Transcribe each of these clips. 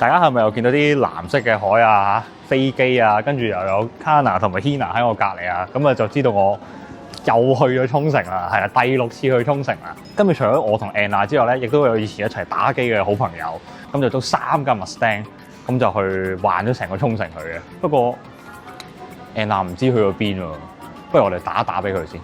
大家係咪又見到啲藍色嘅海啊、飛機啊，跟住又有 Kana 同埋 Hina 喺我隔離啊，咁啊就知道我又去咗沖繩啦，係啦，第6次去沖繩啦。跟住除咗我同 Anna 之外咧，亦都有以前一齊打機嘅好朋友，咁就都3架 Mustang，咁就去玩咗成個沖繩去嘅。不過 Anna 唔知去咗邊喎，不如我哋打一打俾佢先。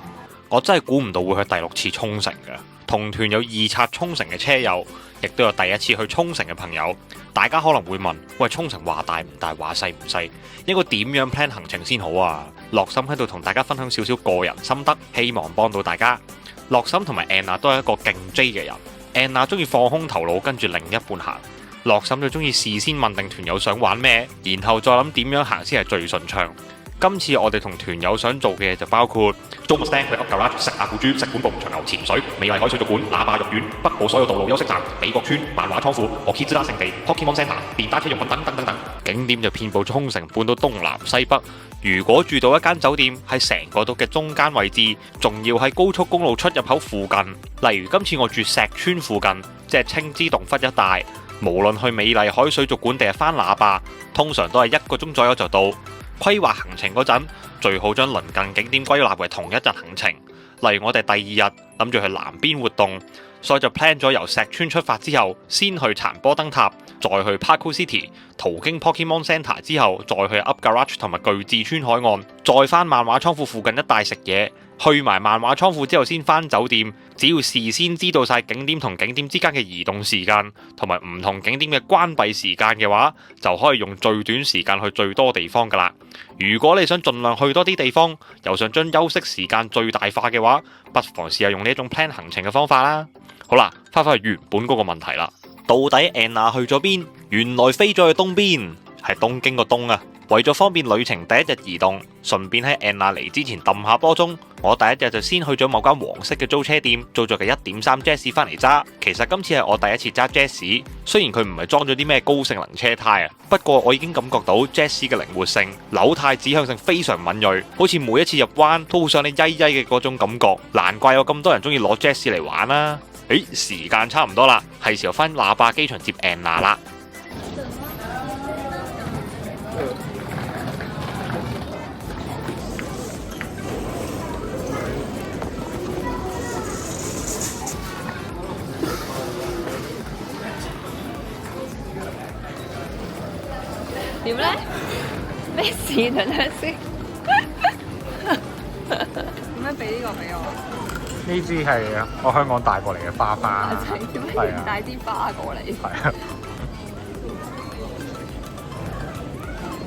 我真係估唔到會去第6次沖繩嘅，同團有2刷沖繩嘅車友，亦都有第1次去沖繩嘅朋友。大家可能會問：喂，沖繩話大唔大，話細唔細？應該點樣 plan 行程先好啊？樂心喺度同大家分享少少個人心得，希望幫到大家。樂心同埋 Anna 都係一個勁 J 嘅人。Anna 中意放空頭腦，跟住另一半行。樂心就中意事先問定團友想玩咩，然後再諗點樣行先係最順暢。今次我哋同團友想做嘅就包括租 Mustang 去 Up Garage 食阿古豬、食本部長牛潛水、美麗海水族館、喇叭肉丸、北部所有道路休息站、美國村、漫畫倉庫、Okinawa 聖地、Pokemon Center、電單車用品等等等等。景點就遍佈沖繩半島東南西北。如果住到一間酒店喺成個島嘅中間位置，仲要喺高速公路出入口附近，例如今次我住石川附近，即係青之洞窟一帶，無論去美麗海水族館定係返喇叭，通常都係1個鐘左右就到。規劃行程嗰陣，最好將鄰近景點歸納為同一日行程。例如我哋第2日諗住去南邊活動，所以就 plan 咗由石川出發之後，先去殘波燈塔，再去 Parco City， 途經 Pokemon Center 之後，再去 Up Garage 同埋巨志村海岸，再返漫畫倉庫附近一帶食嘢。去埋漫畫倉庫之後先返酒店，只要事先知道晒景點同景點之間嘅移動時間，同埋唔同景點嘅關閉時間嘅話，就可以用最短時間去最多地方噶啦。如果你想盡量去多啲地方，又想將休息時間最大化嘅話，不妨試下用呢一種 plan 行程嘅方法啦。好啦，翻返去原本嗰個問題啦，到底 Anna 去咗邊？原來飛咗去東邊，係東京個東啊！為咗方便旅程第1日移動，順便喺 Anna 嚟之前揼下波鐘，我第1日就先去咗某間黃色嘅租車店，租咗嘅 1.3 Jazz 翻嚟揸。其實今次係我第1次揸 Jazz，雖然佢唔係裝咗啲咩高性能車胎啊，不過我已經感覺到 Jazz 嘅靈活性、扭軚指向性非常敏銳，好似每一次入彎都好想你曳曳嘅嗰種感覺。難怪有咁多人中意攞 Jazz 嚟玩啦。時間差唔多啦，係時候翻喇叭機場接 Anna 啦。點咧？咩事等陣先？點解俾呢個俾我？呢支係我香港帶過嚟嘅花花，點解要帶啲花過嚟？係啊。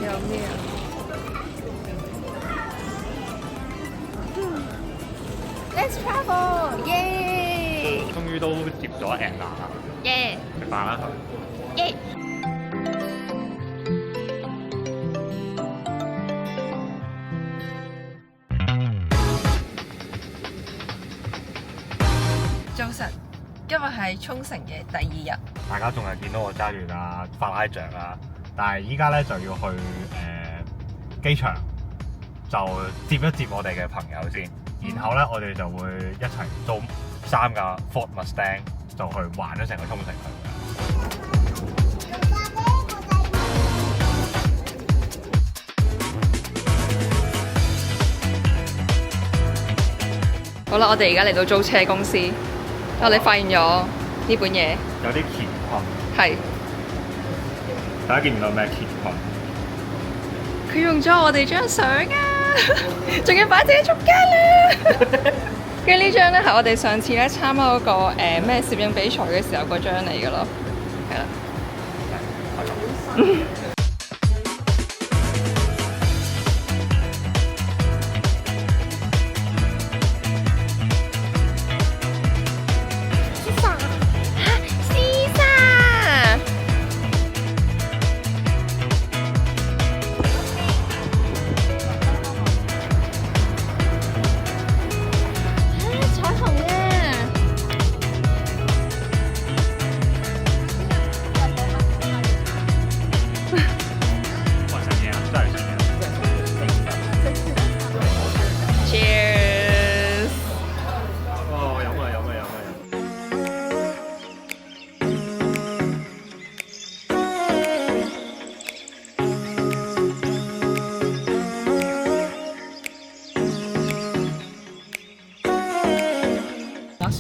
有咩啊？Let's travel！ 耶！終於都接咗 Anna 啦。耶！食飯啦佢。耶！早晨，今日係沖繩嘅第2日。大家仲係見到我揸住架法拉象啊，但係依家咧就要去機場，就接一接我哋嘅朋友先，然後咧我哋就會一齊租3架 Ford Mustang 就去環咗成個沖繩去。好啦，我哋而家嚟到租車公司，我哋發現咗呢本嘢，有啲乾坤，係大家見唔到咩乾坤？佢用咗我哋張相啊，仲要擺喺中間啦。跟住呢張咧係我哋上次咧參加嗰個咩攝影比賽嘅時候嗰張嚟嘅咯，係啦。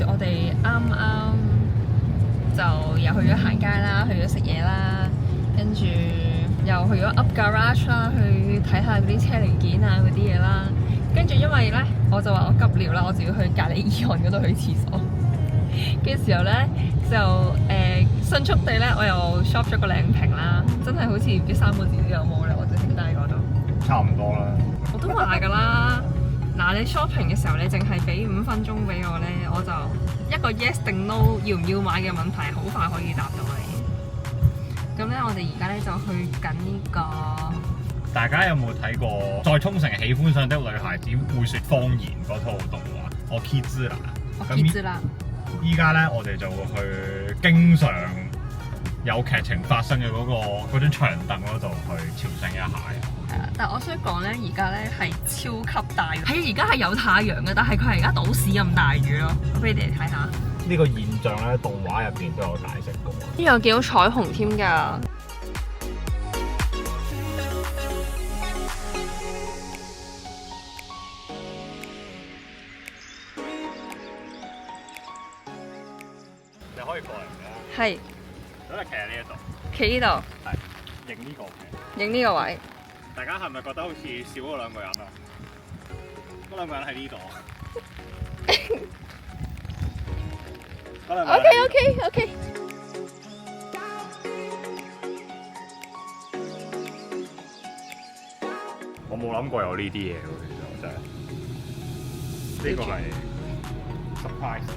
説我哋啱啱就又去咗行街啦，去咗食嘢啦，跟住又去咗 Up Garage 啦，去睇下嗰啲車零件啊嗰啲嘢啦。跟住因為咧，我就話我急尿啦，我就要去隔離醫院嗰度去廁所嘅時候咧，就迅速地咧，我又 shop 咗個靚瓶啦，真係好似唔知3個字都有冇咧，我就剩低嗰度。差唔多啦。我都話㗎啦，嗱你 shopping 嘅時候，你淨係俾5分鐘俾我咧，我就一個 yes 定 no 要唔要買嘅問題，好快可以答到你。咁咧，我哋而家咧就去緊呢個。大家有冇睇過《在沖繩喜歡上的女孩子會說謊言》嗰套動畫？我 Kids 啦，我 Kids 啦。依家咧，我哋就會去經常有劇情發生嘅嗰張長凳嗰度去朝聖一下嘅。係啊，但係我想講咧，而家咧係超級大雨，係而家係有太陽嘅，但係佢係而家倒屎咁大雨咯。我俾你哋睇下呢個現象咧，動畫入邊都有解釋過。呢個幾好彩虹添㗎。你可以過嚟嘅。係。咁就企喺呢一度。企呢度。係。影呢個嘅。影呢個位。大家係咪覺得好似少咗兩個人啊？嗰兩個人喺呢度。OK。我冇諗過有呢啲嘢喎，其實我真係。呢個係 surprise。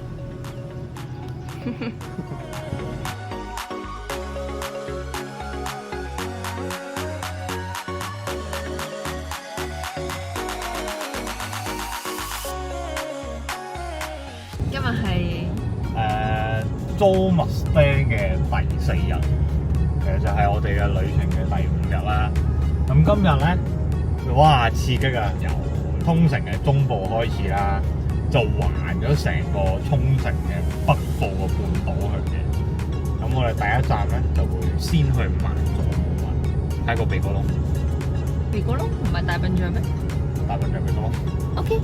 今日係租 Mustang 嘅第4日，其實就係我哋嘅旅程嘅第5日啦。咁今日咧，哇刺激啊！由沖繩嘅中部開始啦，就環咗成個沖繩嘅北部個半島去嘅。咁我哋第一站咧就會先去萬座毛雲，睇個鼻哥窿。鼻哥窿唔係大笨象咩？大笨象鼻哥窿。OK。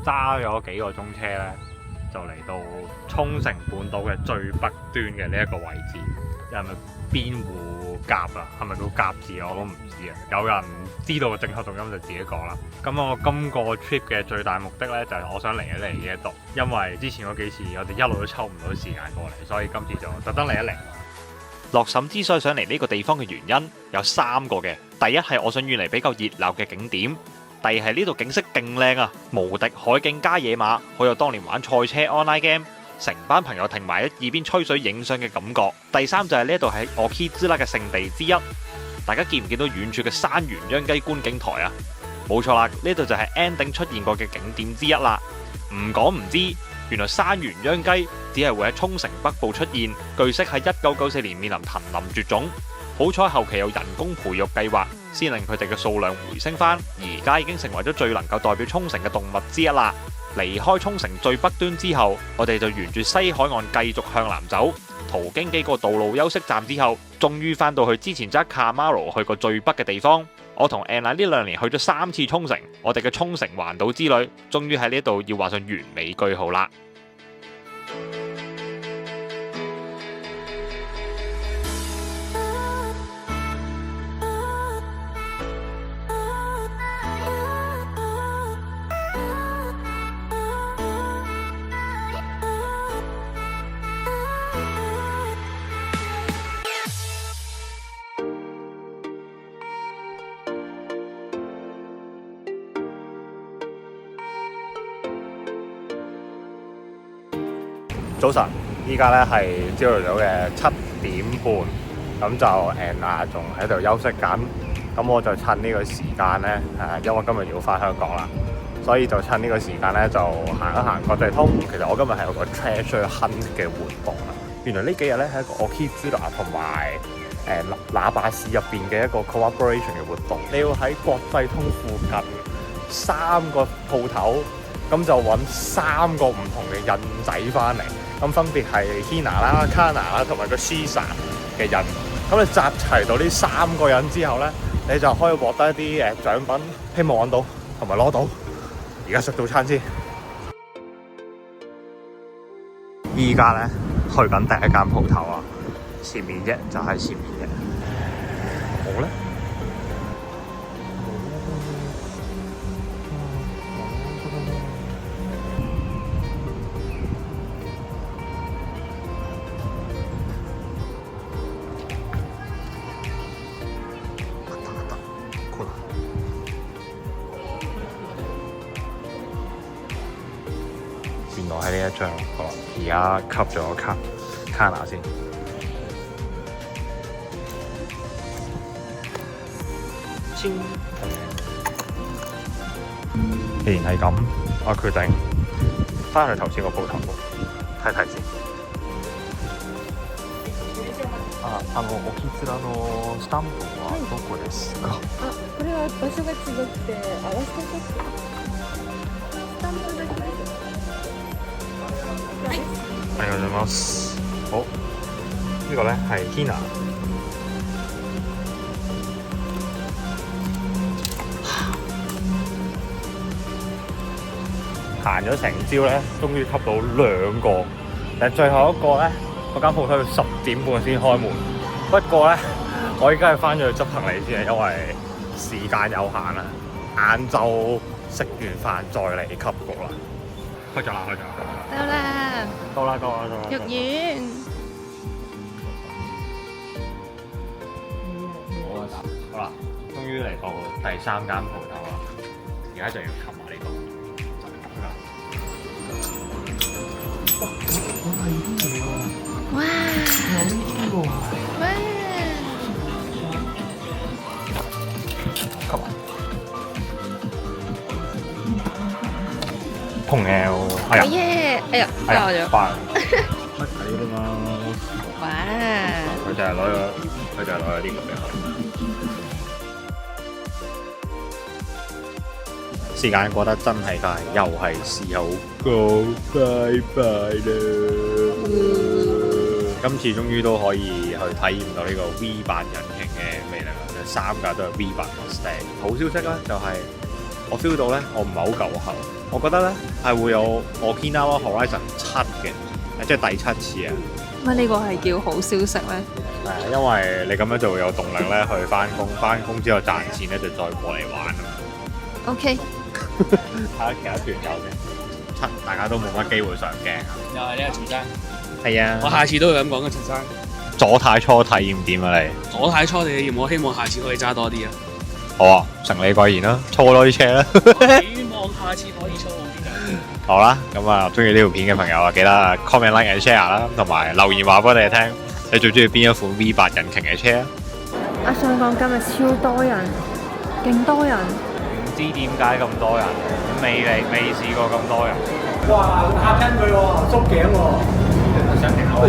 揸咗幾個鐘車咧，就嚟到沖繩本島嘅最北端嘅呢一個位置，係咪邊戶甲啊？係咪叫甲字我都唔知啊！有人知道正確讀音就自己講啦。咁我今個 trip 嘅最大目的咧，就係我想嚟一嚟呢一度，因為之前嗰幾次我哋一路都抽唔到時間過嚟，所以今次就特登嚟一嚟。樂嬸之所以想嚟呢個地方嘅原因有3個嘅，第一係我想遠離比較熱鬧嘅景點。第二係呢度景色勁靚啊，無敵海景加野馬，好有當年玩賽車 online game，成班朋友停埋一耳邊吹水影相嘅感覺。第三就係呢度係我 Okizura 嘅聖地之一，大家見唔見到遠處嘅山原央雞觀景台啊？冇錯啦，呢度就係 ending 出現過嘅景點之一啦。唔講唔知，原來山原央雞只係會喺沖繩北部出現，據悉喺1994年面臨瀕臨絕種。好彩後期有人工培育計劃，先令佢哋嘅數量回升返，而家已經成為咗最能夠代表沖繩嘅動物之一啦。離開沖繩最北端之後，我哋就沿住西海岸繼續向南走，途經幾個道路休息站之後，終於返到去之前揸 Kamaro 去過最北嘅地方。我同 Anna 呢2年去咗3次沖繩，我哋嘅沖繩環島之旅，終於喺呢度要畫上完美句號啦。早晨，依家咧係朝頭早嘅7點半，咁就Anna仲喺度休息緊，咁我就趁呢個時間咧，因為今日要翻香港啦，所以就趁呢個時間咧就行一行國際通。其實我今日係有個 treasure hunt 嘅活動啦。原來呢幾日咧係一個 Okizura 同埋那霸市入邊嘅一個 cooperation 嘅活動。你要喺國際通附近3個鋪頭，咁就揾3個唔同嘅印仔翻嚟。咁分別係 Hina 啦、Kana 啦同埋個 Shisa 嘅印。咁你集齊到呢3個印之後咧，你就可以獲得一啲獎品，希望揾到同埋攞到。而家食早餐先。依家咧去緊第一間鋪頭啊，前面啫，就喺前面啫。好咧。原來係呢一張，好啦，而家吸咗卡拿先。既然係咁，我決定翻去頭先個鋪頭睇睇先。おきつらのスタンプはどこですか？これは場所が違くて合わせてスタンプだけでありがとうございます。好，呢個咧係 Hina。行咗成朝咧，終於吸到2個，但係最後一個咧，嗰間鋪頭要10點半先開門。不過咧，我依家係翻咗去執行李先，因為時間有限啊。晏晝食完飯再嚟吸過啦。開咗啦，開咗啦。到啦，到啦，到啦，到啦。肉丸。好啦，終於嚟到第3間鋪頭啦。而家就要吸埋呢個。哇！哇！同 L， 係啊，耶！哎呀，爆咗。爆！乜睇㗎嘛？哇！佢就係攞咗呢個俾我。時間過得真係快，又係時候講拜拜啦！今次終於都可以去體驗到呢個 V8 引擎嘅魅力啦！就3架都係 V8 Mustang。好消息咧，就係我 feel 到咧，我唔係好夠喉。我覺得咧係會有 Okinawa Horizon 7嘅，即係第7次啊！乜呢個係叫好消息咧？係啊，因為你咁樣就會有動力咧去翻工，翻工之後賺錢咧就再過嚟玩啊嘛。OK。睇下其他團友先，大家都冇乜機會上鏡啊！又係呢個陳生，係啊，我下次都會咁講嘅，陳生。左太初體驗點啊你？左太初體驗，我希望下次可以揸多啲啊！好啊，承你貴言啦，操多啲車啦！希望下次可以操好啲嘅。好啦，咁啊，中意呢條片嘅朋友啊，記得 comment like and share 啦，同埋留言話俾我哋聽，你最中意邊一款 V8 引擎嘅車啊？我想講今日超多人，勁多人。唔知點解咁多人，未試過咁多人。哇！嚇親佢喎，縮頸喎，想搞嘅。